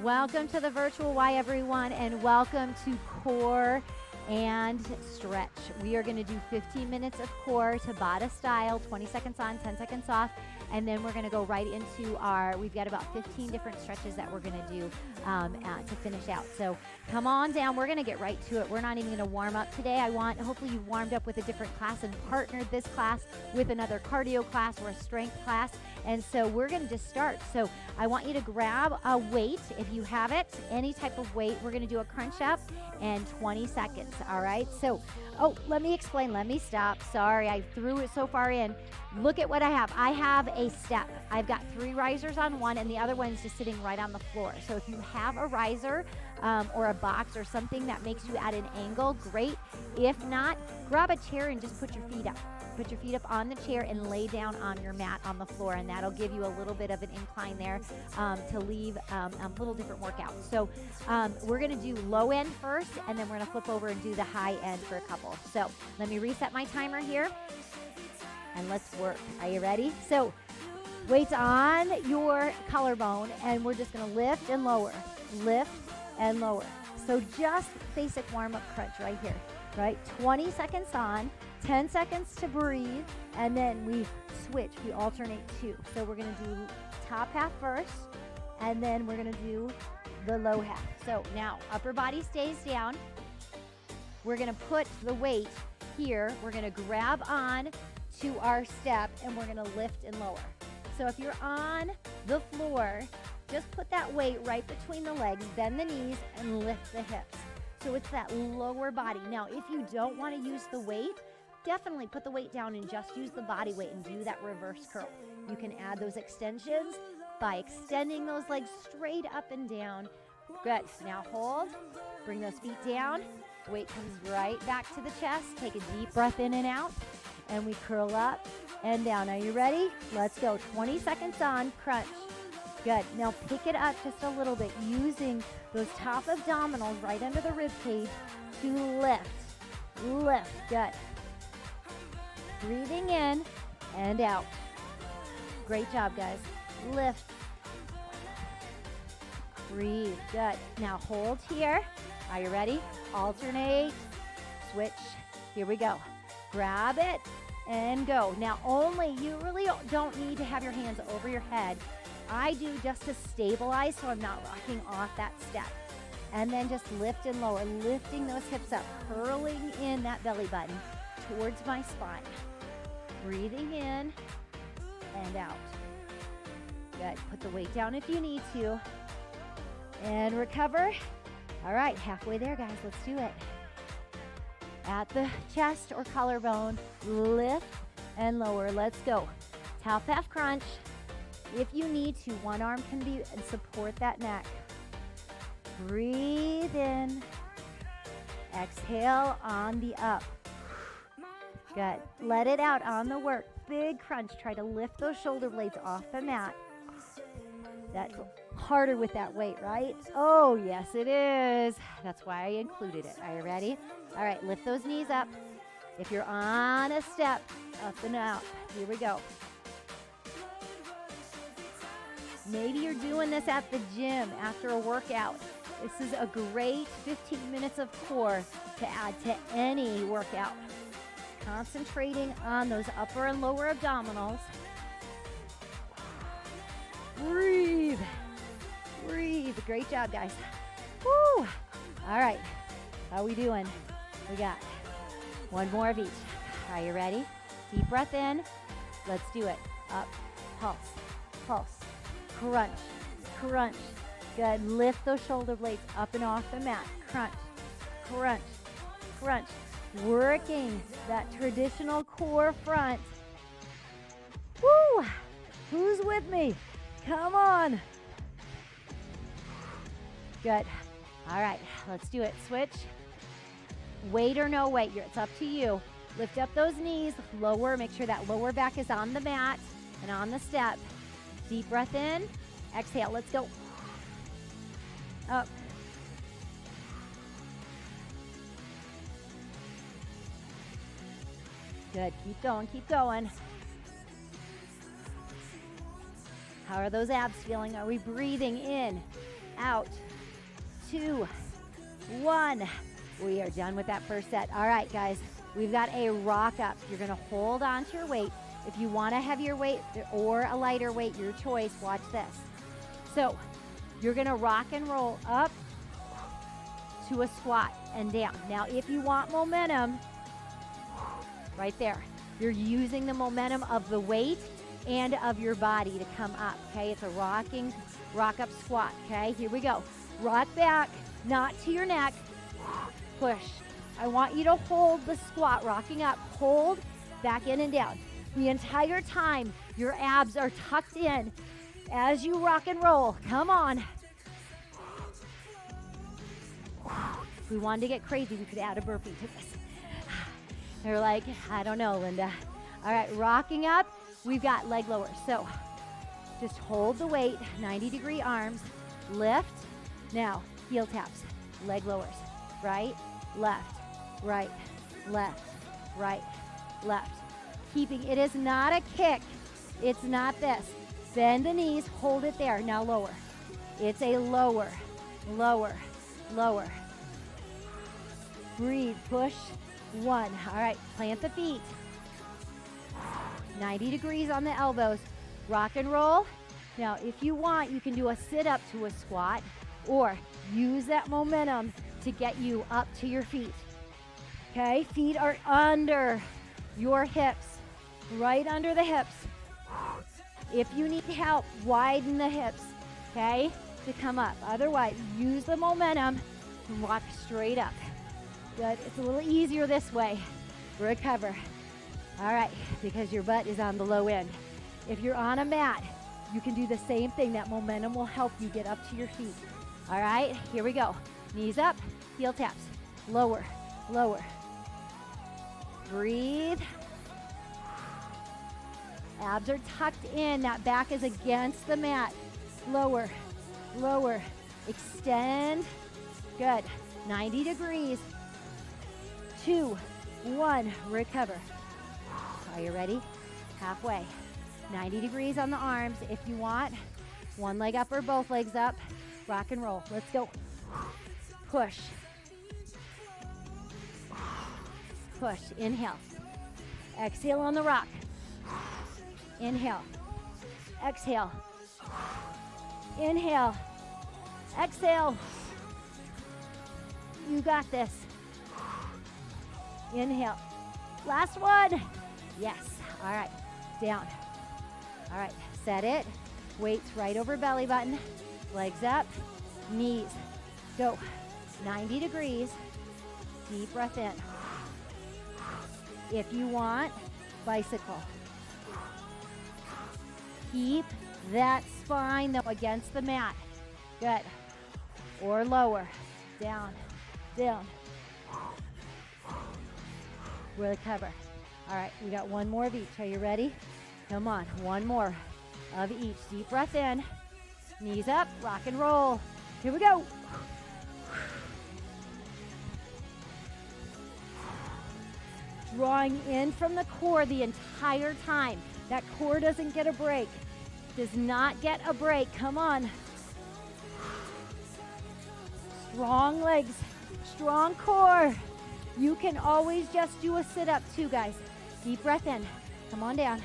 Welcome to the virtual Y, everyone, and welcome to Core and Stretch. We are going to do 15 minutes of core Tabata style, 20 seconds on, 10 seconds off, and then we're going to go right into we've got about 15 different stretches that we're going to do to finish out. So come on down. We're going to get right to it. We're not even going to warm up today. Hopefully you've warmed up with a different class and partnered this class with another cardio class or a strength class. And so we're going to just start. So I want you to grab a weight if you have it, any type of weight. We're going to do a crunch up and 20 seconds. All right. So, let me explain. Let me stop. Sorry, I threw it so far in. Look at what I have. I have a step. I've got 3 risers on one, and the other one's just sitting right on the floor. So if you have a riser or a box or something that makes you at an angle, great. If not, grab a chair and just put your feet up. Put your feet up on the chair and lay down on your mat on the floor, and that'll give you a little bit of an incline there to leave a little different workout. So we're going to do low end first, and then we're going to flip over and do the high end for a couple. So let me reset my timer here, and let's work. Are you ready? So weights on your collarbone, and we're just going to lift and lower, lift and lower. So just basic warm-up crunch right here, right? 20 seconds on, 10 seconds to breathe, and then we switch. We alternate 2. So we're going to do top half first, and then we're going to do the low half. So now upper body stays down. We're going to put the weight here. We're going to grab on to our step, and we're going to lift and lower. So if you're on the floor, just put that weight right between the legs, bend the knees, and lift the hips. So it's that lower body. Now, if you don't want to use the weight, definitely put the weight down and just use the body weight and do that reverse curl. You can add those extensions by extending those legs straight up and down. Good. Now hold. Bring those feet down. Weight comes right back to the chest. Take a deep breath in and out. And we curl up and down. Are you ready? Let's go. 20 seconds on. Crunch. Good. Now pick it up just a little bit using those top abdominals right under the rib cage to lift. Lift. Good. Breathing in and out. Great job, guys. Lift. Breathe. Good. Now hold here. Are you ready? Alternate. Switch. Here we go. Grab it and go. Now you really don't need to have your hands over your head. I do just to stabilize so I'm not rocking off that step. And then just lift and lower, lifting those hips up, curling in that belly button towards my spine. Breathing in and out. Good. Put the weight down if you need to. And recover. All right, halfway there, guys. Let's do it. At the chest or collarbone, lift and lower. Let's go. Top half crunch. If you need to, one arm can be and support that neck. Breathe in. Exhale on the up. Good. Let it out on the work. Big crunch. Try to lift those shoulder blades off the mat. That's harder with that weight, right? Oh, yes, it is. That's why I included it. Are you ready? All right, lift those knees up. If you're on a step, up and out. Here we go. Maybe you're doing this at the gym after a workout. This is a great 15 minutes of core to add to any workout. Concentrating on those upper and lower abdominals. Breathe. Breathe. Great job, guys. Woo. All right. How we doing? We got one more of each. Are you ready? Deep breath in. Let's do it. Up. Pulse. Pulse. Crunch. Crunch. Good. Lift those shoulder blades up and off the mat. Crunch. Crunch. Crunch. Working that traditional core front. Woo! Who's with me? Come on. Good. All right, let's do it. Switch. Weight or no weight, it's up to you. Lift up those knees, lower, make sure that lower back is on the mat and on the step. Deep breath in, exhale, let's go. Up. Good, keep going, keep going. How are those abs feeling? Are we breathing in, out, 2, 1. We are done with that first set. All right, guys, we've got a rock up. You're gonna hold on to your weight. If you want a heavier weight or a lighter weight, your choice, watch this. So you're gonna rock and roll up to a squat and down. Now, if you want momentum, right there, you're using the momentum of the weight and of your body to come up, okay? It's a rock up squat, okay? Here we go. Rock back, not to your neck, push. I want you to hold the squat, rocking up, hold, back in and down. The entire time, your abs are tucked in as you rock and roll. Come on. If we wanted to get crazy, we could add a burpee to this. They're like, I don't know, Linda. All right, rocking up, we've got leg lowers. So just hold the weight, 90-degree arms, lift. Now, heel taps, leg lowers, right, left, right, left, right, left. Keeping, it is not a kick. It's not this. Bend the knees, hold it there. Now lower. It's a lower, lower, lower. Breathe, push, 1. All right, plant the feet. 90 degrees on the elbows. Rock and roll. Now, if you want, you can do a sit-up to a squat or use that momentum to get you up to your feet. Okay, feet are under your hips, right under the hips. If you need help, widen the hips, okay, to come up. Otherwise, use the momentum and walk straight up. Good, it's a little easier this way. Recover. All right, because your butt is on the low end. If you're on a mat, you can do the same thing. That momentum will help you get up to your feet. All right, here we go. Knees up, heel taps, lower, lower. Breathe. Abs are tucked in. That back is against the mat. Lower, lower. Extend. Good. 90 degrees. 2, 1. Recover. Are you ready? Halfway. 90 degrees on the arms. If you want, one leg up or both legs up. Rock and roll. Let's go. Push. Push. Inhale. Exhale on the rock. Inhale. Exhale. Inhale. Exhale. You got this. Inhale. Last one. Yes. All right. Down. All right. Set it. Weights right over belly button. Legs up. Knees. Go. 90 degrees. Deep breath in. If you want, bicycle. Keep that spine though against the mat. Good. Or lower. Down. Down. Recover. All right, we got one more of each. Are you ready? Come on, one more of each. Deep breath in. Knees up, rock and roll. Here we go. Drawing in from the core the entire time. That core doesn't get a break. Does not get a break. Come on. Strong legs, strong core. You can always just do a sit-up too, guys. Deep breath in. Come on down.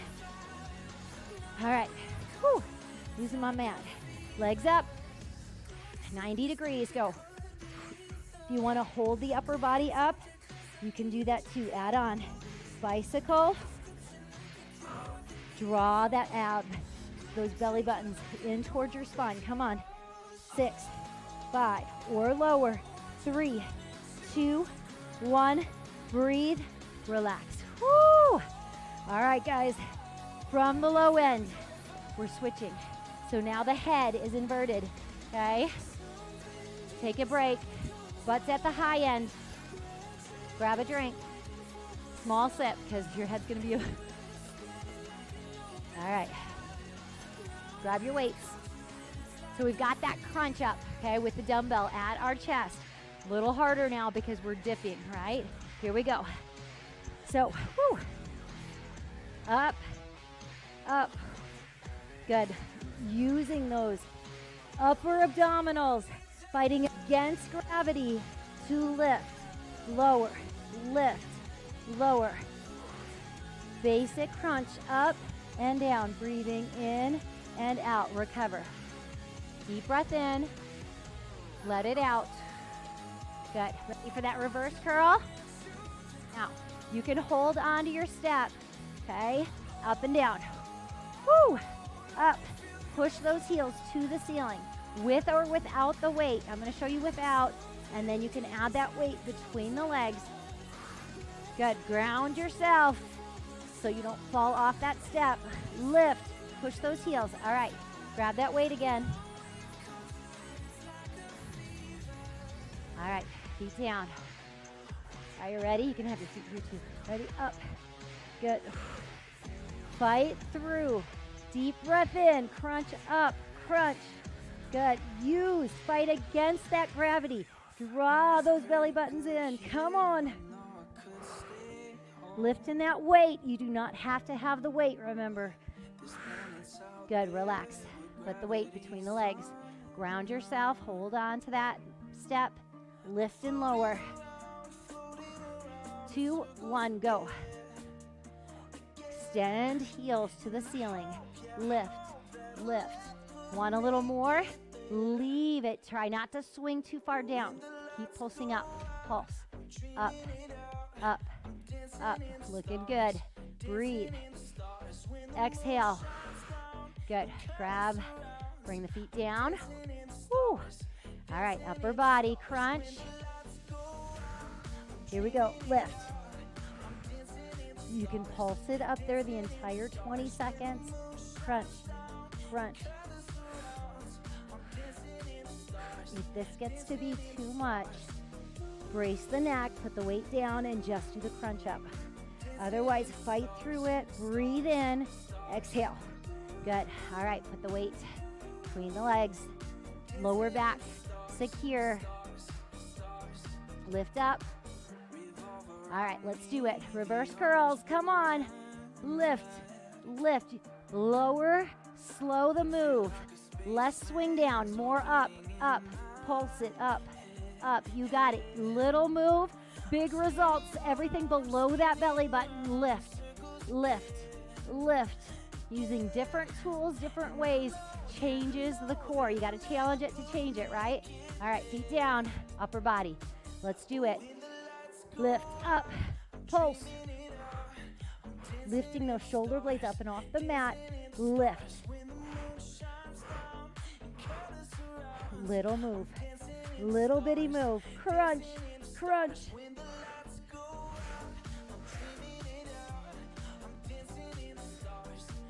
All right. Whew. Using my mat. Legs up. 90 degrees. Go. If you want to hold the upper body up, you can do that too. Add on. Bicycle. Draw that ab, those belly buttons in towards your spine. Come on. 6, 5, or lower. 3, 2, 1. Breathe. Relax. Woo! All right, guys. From the low end, we're switching. So now the head is inverted. Okay? Take a break. Butt's at the high end. Grab a drink. Small sip, because your head's going to be... All right. Grab your weights. So we've got that crunch up, okay, with the dumbbell at our chest. A little harder now because we're dipping, right? Here we go. So, whoo. Up, up. Good. Using those Upper abdominals, fighting against gravity to lift, lower, lift, lower. Basic crunch, up and down, breathing in and out, recover. Deep breath in, let it out. Good, ready for that reverse curl? Now, you can hold on to your step, okay? Up and down, woo, up. Push those heels to the ceiling, with or without the weight. I'm gonna show you without, and then you can add that weight between the legs. Good, ground yourself so you don't fall off that step. Lift, push those heels. All right, grab that weight again. All right, feet down. Are you ready? You can have your feet here too. Ready, up, good. Fight through. Deep breath in, crunch up, crunch. Good, use, fight against that gravity. Draw those belly buttons in, come on. Lifting that weight, you do not have to have the weight, remember. Good, relax. Put the weight between the legs. Ground yourself, hold on to that step. Lift and lower. 2, 1, go. Extend heels to the ceiling. Lift, lift. Want a little more? Leave it. Try not to swing too far down. Keep pulsing up. Pulse. Up, up, up. Looking good. Breathe. Exhale. Good. Grab. Bring the feet down. Woo. All right. Upper body crunch. Here we go. Lift. You can pulse it up there the entire 20 seconds. Crunch, crunch. If this gets to be too much, brace the neck, put the weight down, and just do the crunch up. Otherwise, fight through it. Breathe in, exhale. Good. All right, put the weight between the legs. Lower back, secure. Lift up. All right, let's do it. Reverse curls, come on. Lift, lift. Lower, slow the move. Less swing down, more up, up. Pulse it up, up. You got it. Little move, big results. Everything below that belly button. Lift, lift, lift. Using different tools, different ways, changes the core. You got to challenge it to change it, right? All right, feet down, upper body. Let's do it. Lift, up, pulse. Lifting those shoulder blades up and off the mat. Lift. Little move. Little bitty move. Crunch, crunch.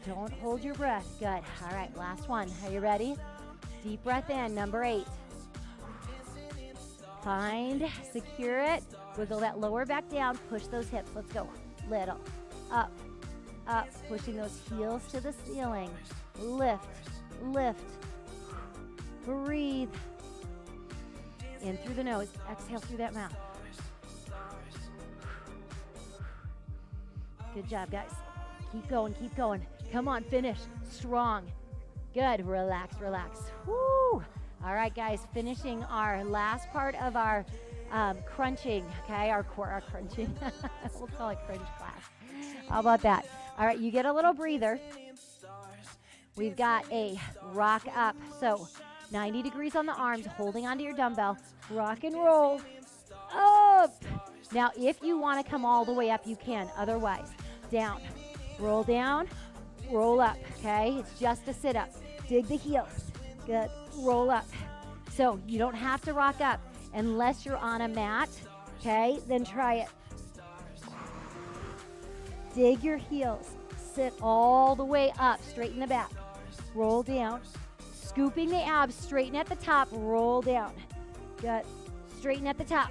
Don't hold your breath. Good. All right, last one. Are you ready? Deep breath in, number 8. Find, secure it. Wiggle that lower back down. Push those hips. Let's go. Little. Up, up. Pushing those heels to the ceiling. Lift, lift. Breathe. In through the nose. Exhale through that mouth. Good job, guys. Keep going, keep going. Come on, finish. Strong. Good. Relax, relax. Woo. All right, guys, finishing our last part of our crunching, okay? Our crunching. We'll call it crunch class. How about that? All right, you get a little breather. We've got a rock up. So 90 degrees on the arms, holding onto your dumbbell. Rock and roll up. Now, if you want to come all the way up, you can. Otherwise, down. Roll down, roll up, okay? It's just a sit-up. Dig the heels. Good. Roll up. So you don't have to rock up unless you're on a mat, okay? Then try it. Dig your heels. Sit all the way up. Straighten the back. Roll down. Scooping the abs. Straighten at the top. Roll down. Good. Straighten at the top.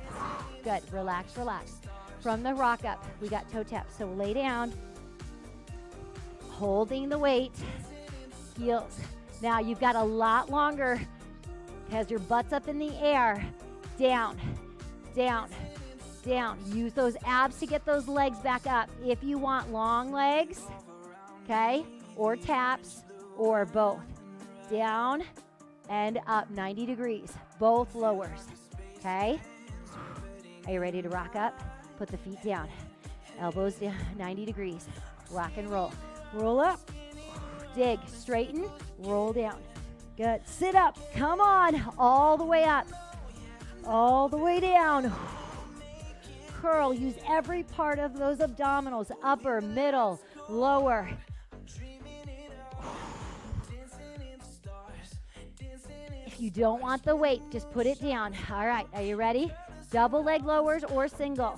Good. Relax, relax. From the rock up, we got toe taps. So lay down. Holding the weight. Heels. Now you've got a lot longer because your butt's up in the air. Down, down, down. Use those abs to get those legs back up. If you want long legs, okay, or taps, or both. Down, and up, 90 degrees, both lowers, okay? Are you ready to rock up? Put the feet down, elbows down, 90 degrees, rock and roll. Roll up, dig, straighten, roll down. Good, sit up, come on, all the way up, all the way down. Curl, use every part of those abdominals, upper, middle, lower. If you don't want the weight, just put it down. All right, are you ready? Double leg lowers or single.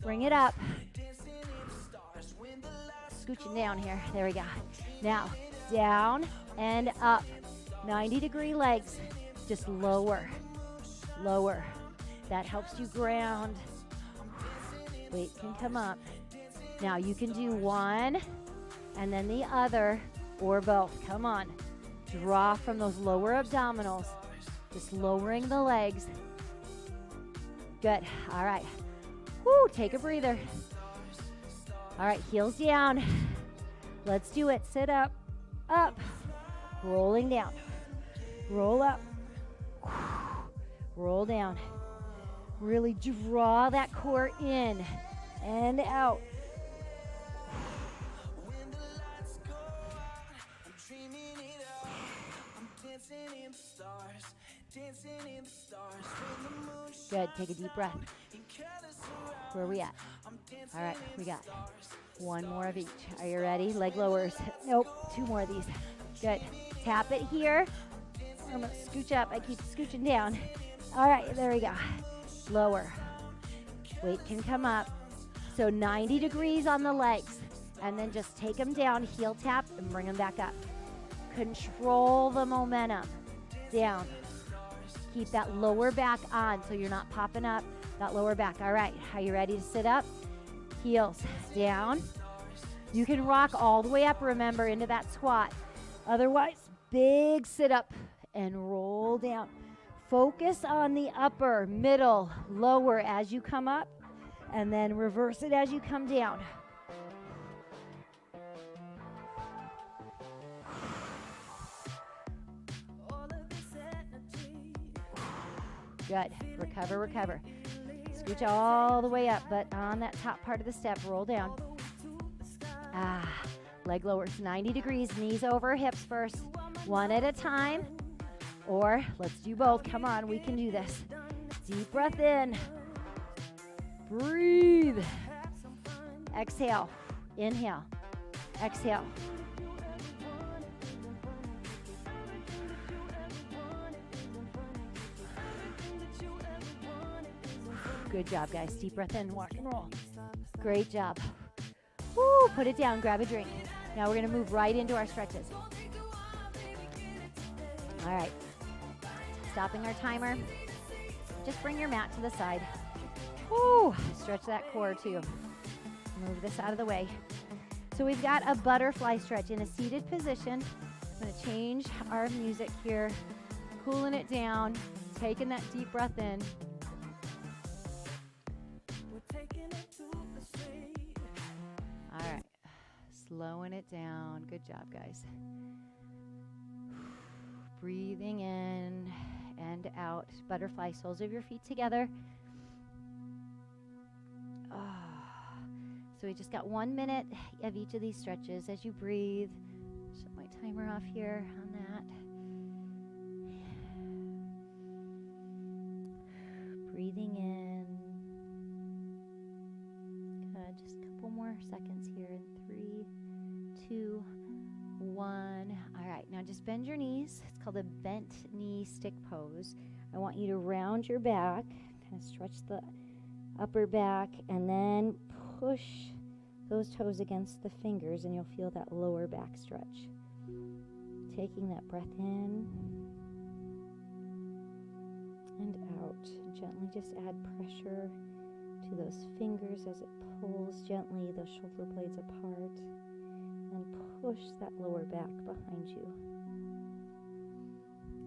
Bring it up. Scooching down here. There we go. Now, down and up. 90-degree legs. Just lower. Lower. That helps you ground. Weight can come up. Now, you can do one and then the other or both. Come on. Draw from those lower abdominals. Just lowering the legs. Good. All right. Woo, take a breather. All right, heels down. Let's do it. Sit up, up, rolling down. Roll up, roll down. Really draw that core in and out. Good, take a deep breath. Where are we at? All right, we got one more of each. Are you ready? Leg lowers. Nope, two more of these. Good. Tap it here. I'm gonna scooch up. I keep scooching down. All right, there we go. Lower. Weight can come up. So 90 degrees on the legs. And then just take them down, heel tap, and bring them back up. Control the momentum. Down. Keep that lower back on so you're not popping up that lower back. All right, are you ready to sit up? Heels down. You can rock all the way up, remember, into that squat. Otherwise, big sit up and roll down. Focus on the upper, middle, lower as you come up, and then reverse it as you come down. Good. Recover, recover. Scooch all the way up, but on that top part of the step, roll down. Leg lowers, 90 degrees, knees over hips first, one at a time. Or let's do both. Come on, we can do this. Deep breath in. Breathe. Exhale. Inhale. Exhale. Good job, guys. Deep breath in, walk and roll. Great job. Woo, put it down, grab a drink. Now we're gonna move right into our stretches. All right, stopping our timer. Just bring your mat to the side. Woo, stretch that core too. Move this out of the way. So we've got a butterfly stretch in a seated position. I'm gonna change our music here, cooling it down, taking that deep breath in. All right, slowing it down. Good job, guys. Breathing in and out. Butterfly, soles of your feet together. So we just got 1 minute of each of these stretches as you breathe. Shut my timer off here on that. Breathing in. Good, just a couple more seconds here in 3, 2, 1. All right, now just bend your knees. It's called a bent knee stick pose. I want you to round your back, kind of stretch the upper back, and then push those toes against the fingers, and you'll feel that lower back stretch. Taking that breath in and out. Gently just add pressure to those fingers as it pulls gently those shoulder blades apart. And push that lower back behind you.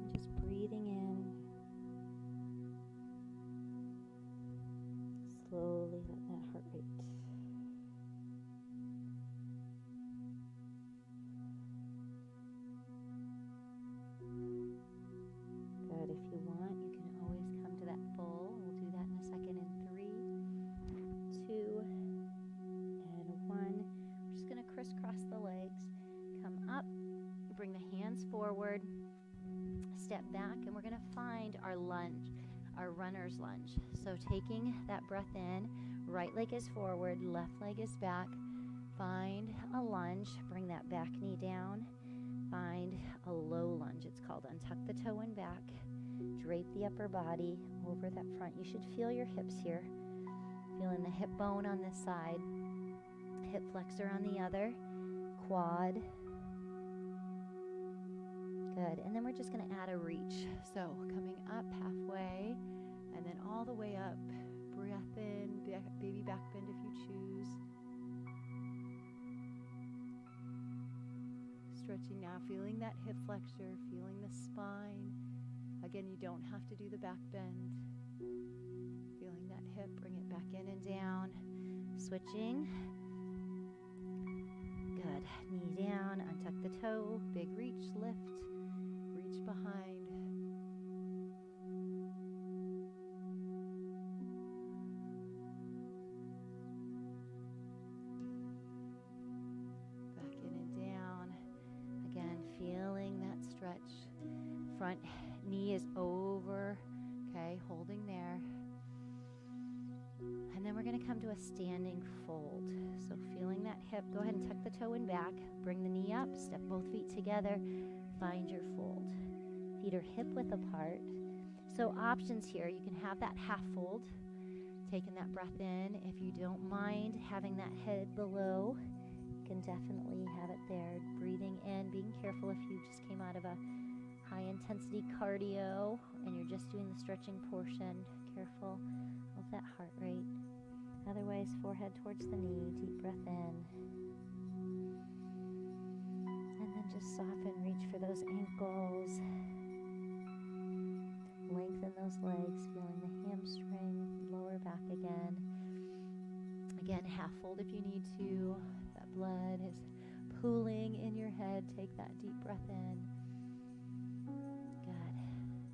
And just breathing in. Slowly let that heart rate. step back, and we're going to find our lunge, our runner's lunge. So taking that breath in, right leg is forward, left leg is back. Find a lunge, bring that back knee down. Find a low lunge, it's called. Untuck the toe and back. Drape the upper body over that front. You should feel your hips here. Feeling the hip bone on this side, hip flexor on the other, quad. Good, and then we're just gonna add a reach. So coming up halfway, and then all the way up. Breath in, baby back bend if you choose. Stretching now, feeling that hip flexor, feeling the spine. Again, you don't have to do the back bend. Feeling that hip, bring it back in and down. Switching. Good, knee down, untuck the toe, big reach, lift, reach behind. Front knee is over, okay, holding there. And then we're going to come to a standing fold. So feeling that hip, go ahead and tuck the toe in back, bring the knee up, step both feet together, find your fold. Feet are hip width apart. So options here, you can have that half fold, taking that breath in. If you don't mind having that head below, you can definitely have it there. Breathing in, being careful if you just came out of a high intensity cardio and you're just doing the stretching portion. Careful of that heart rate. Otherwise, forehead towards the knee, deep breath in. And then just soften, reach for those ankles. Lengthen those legs, feeling the hamstring, lower back again. Again, half fold if you need to. That blood is pooling in your head. Take that deep breath in.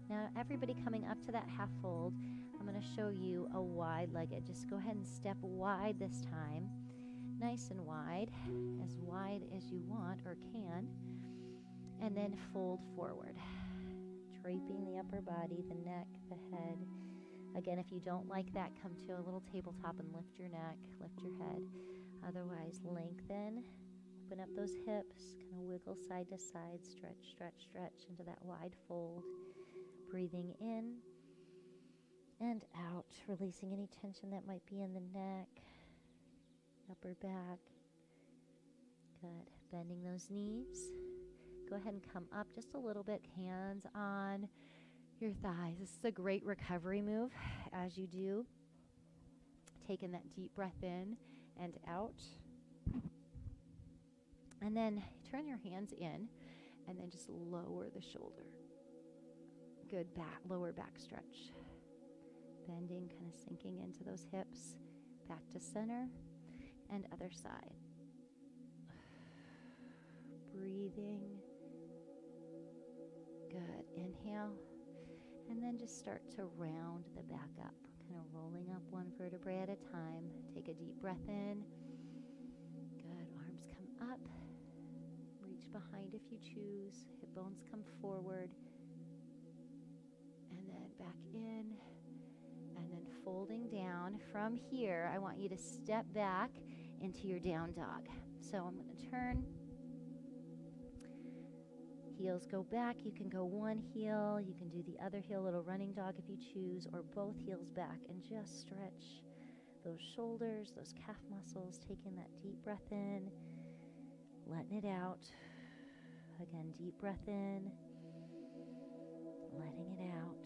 Now, everybody coming up to that half fold, I'm going to show you a wide-legged. Just go ahead and step wide this time. Nice and wide as you want or can. And then fold forward. Draping the upper body, the neck, the head. Again, if you don't like that, come to a little tabletop and lift your neck, lift your head. Otherwise, lengthen. Open up those hips. Kind of wiggle side to side. Stretch, stretch, stretch into that wide fold. Breathing in and out, releasing any tension that might be in the neck, upper back. Good. Bending those knees. Go ahead and come up just a little bit, hands on your thighs. This is a great recovery move as you do. Taking that deep breath in and out. And then turn your hands in and then just lower the shoulder. Good back, lower back stretch. Bending, kind of sinking into those hips. Back to center and other side. Breathing. Good. Inhale. And then just start to round the back up. Kind of rolling up one vertebrae at a time. Take a deep breath in. Good. Arms come up. Reach behind if you choose. Hip bones come forward. And then back in, and then folding down. From here, I want you to step back into your down dog. So I'm going to turn. Heels go back. You can go one heel. You can do the other heel, little running dog if you choose, or both heels back, and just stretch those shoulders, those calf muscles, taking that deep breath in, letting it out. Again, deep breath in. Letting it out.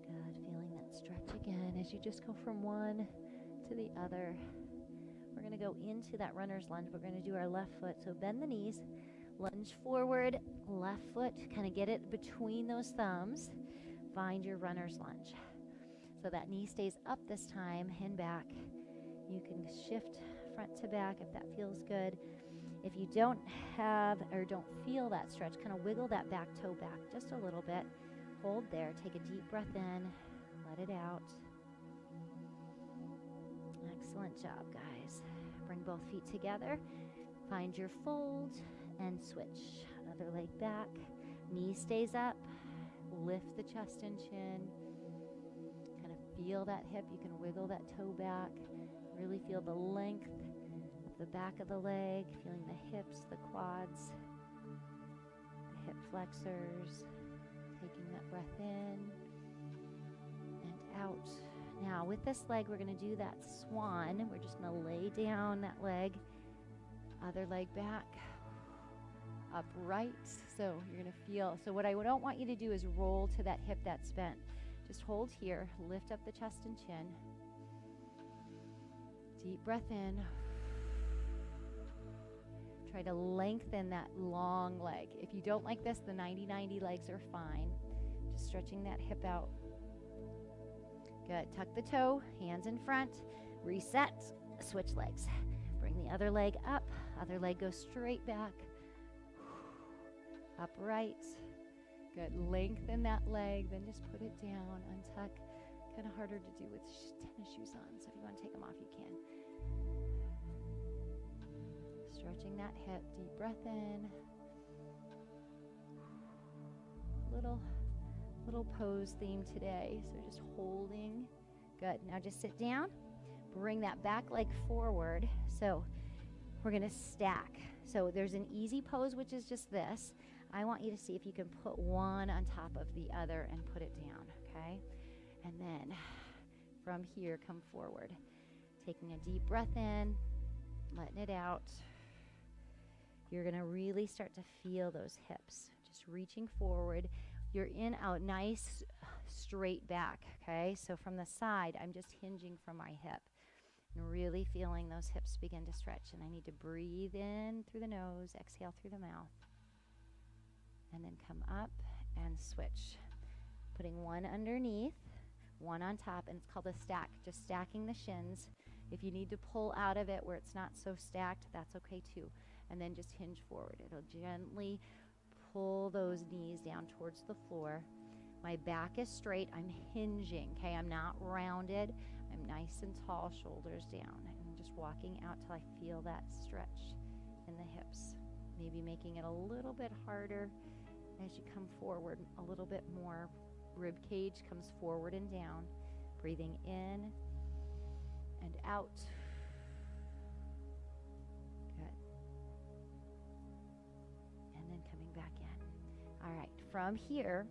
Good. Feeling that stretch again as you just go from one to the other. We're going to go into that runner's lunge. We're going to do our left foot. So bend the knees, lunge forward, left foot, kind of get it between those thumbs. Find your runner's lunge. So that knee stays up this time and back. You can shift front to back if that feels good. If you don't have or don't feel that stretch, kind of wiggle that back toe back just a little bit. Hold there. Take a deep breath in. Let it out. Excellent job, guys. Bring both feet together. Find your fold and switch. Other leg back. Knee stays up. Lift the chest and chin. Kind of feel that hip. You can wiggle that toe back. Really feel the length of the back of the leg. Feeling the hips, the quads, the hip flexors. Taking that breath in and out. Now with this leg, we're going to do that swan. We're just going to lay down that leg. Other leg back. Upright. So you're going to feel. So what I don't want you to do is roll to that hip that's bent. Just hold here. Lift up the chest and chin. Deep breath in. Try to lengthen that long leg. If you don't like this, the 90-90 legs are fine. Just stretching that hip out. Good. Tuck the toe, hands in front. Reset. Switch legs. Bring the other leg up. Other leg goes straight back. Upright. Good. Lengthen that leg. Then just put it down. Untuck. Kind of harder to do with tennis shoes on. So if you want to take them off, you can. Stretching that hip. Deep breath in. Little pose theme today. So just holding. Good. Now just sit down. Bring that back leg forward. So we're going to stack. So there's an easy pose, which is just this. I want you to see if you can put one on top of the other and put it down, okay? And then from here, come forward. Taking a deep breath in, letting it out. You're going to really start to feel those hips. Just reaching forward. You're in out, nice straight back, okay? So from the side, I'm just hinging from my hip and really feeling those hips begin to stretch. And I need to breathe in through the nose, exhale through the mouth, and then come up and switch. Putting one underneath, one on top, and it's called a stack, just stacking the shins. If you need to pull out of it where it's not so stacked, that's okay too. And then just hinge forward. It'll gently pull those knees down towards the floor. My back is straight. I'm hinging, okay? I'm not rounded. I'm nice and tall, shoulders down. And I'm just walking out till I feel that stretch in the hips. Maybe making it a little bit harder as you come forward, a little bit more. Rib cage comes forward and down. Breathing in and out. Good. And then coming back in. All right, from here,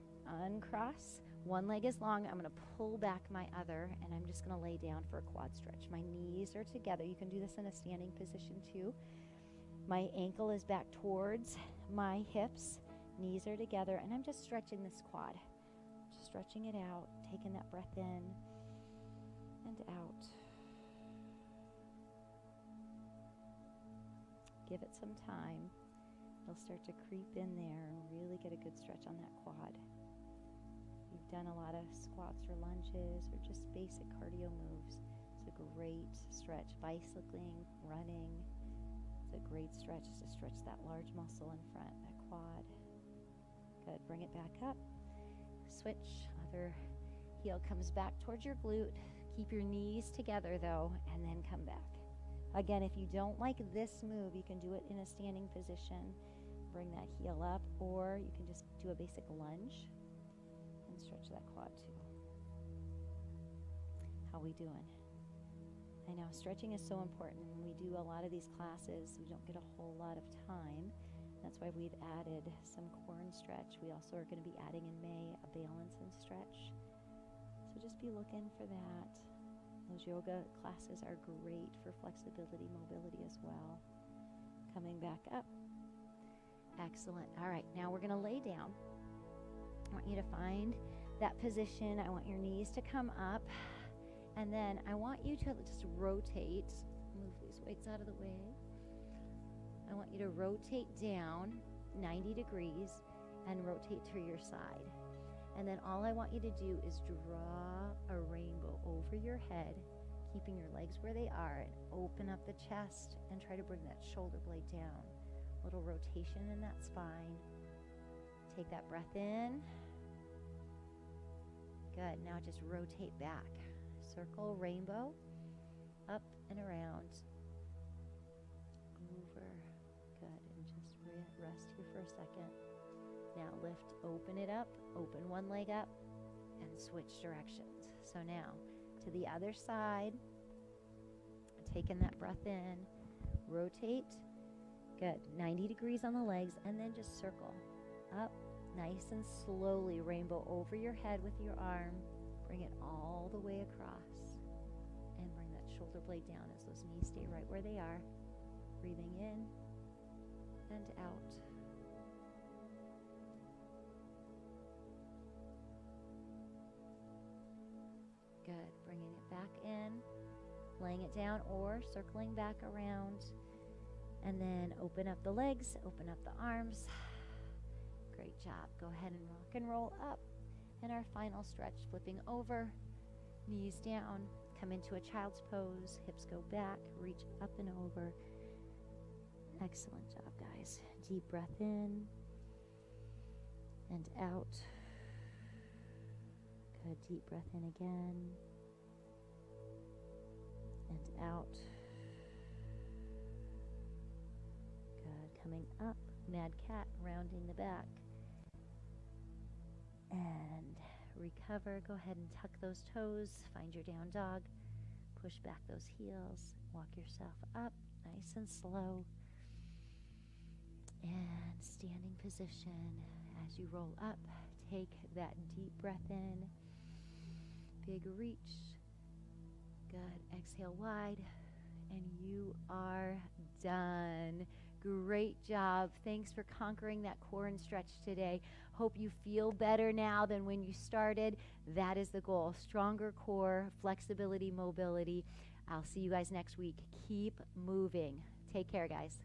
uncross. One leg is long. I'm going to pull back my other, and I'm just going to lay down for a quad stretch. My knees are together. You can do this in a standing position too. My ankle is back towards my hips. Knees are together, and I'm just stretching this quad. Just stretching it out, taking that breath in and out. Give it some time. It'll start to creep in there and really get a good stretch on that quad. You've done a lot of squats or lunges or just basic cardio moves. It's a great stretch. Bicycling, running. It's a great stretch to stretch that large muscle in front, that quad. Good. Bring it back up. Switch. Other heel comes back towards your glute. Keep your knees together though, and then come back. Again, if you don't like this move, you can do it in a standing position. Bring that heel up, or you can just do a basic lunge and stretch that quad too. How we doing? I know stretching is so important. We do a lot of these classes. We don't get a whole lot of time. That's why we've added some core and stretch. We also are going to be adding in May a balance and stretch. So just be looking for that. Those yoga classes are great for flexibility, mobility as well. Coming back up. Excellent. All right, now we're going to lay down. I want you to find that position. I want your knees to come up. And then I want you to just rotate. Move these weights out of the way. I want you to rotate down 90 degrees and rotate to your side. And then all I want you to do is draw a rainbow over your head, keeping your legs where they are, and open up the chest and try to bring that shoulder blade down. A little rotation in that spine. Take that breath in. Good. Now just rotate back. Circle, rainbow, up and around. Over. Good. And just rest here for for a second. Now lift, open it up, open one leg up, and switch directions. So now to the other side, taking that breath in, rotate, good, 90 degrees on the legs, and then just circle up, nice and slowly, rainbow over your head with your arm, bring it all the way across, and bring that shoulder blade down as those knees stay right where they are, breathing in and out. Good, bringing it back in, laying it down or circling back around, and then open up the legs, open up the arms. Great job. Go ahead and rock and roll up. And our final stretch, flipping over, knees down, come into a child's pose, hips go back, reach up and over. Excellent job, guys. Deep breath in and out. Good, deep breath in again and out. Good, coming up, mad cat, rounding the back. And recover, go ahead and tuck those toes, find your down dog, push back those heels, walk yourself up, nice and slow. And standing position, as you roll up, take that deep breath in, big reach, good, exhale wide, and you are done. Great job. Thanks for conquering that core and stretch today. Hope you feel better now than when you started. That is the goal. Stronger core, flexibility, mobility. I'll see you guys next week. Keep moving. Take care, guys.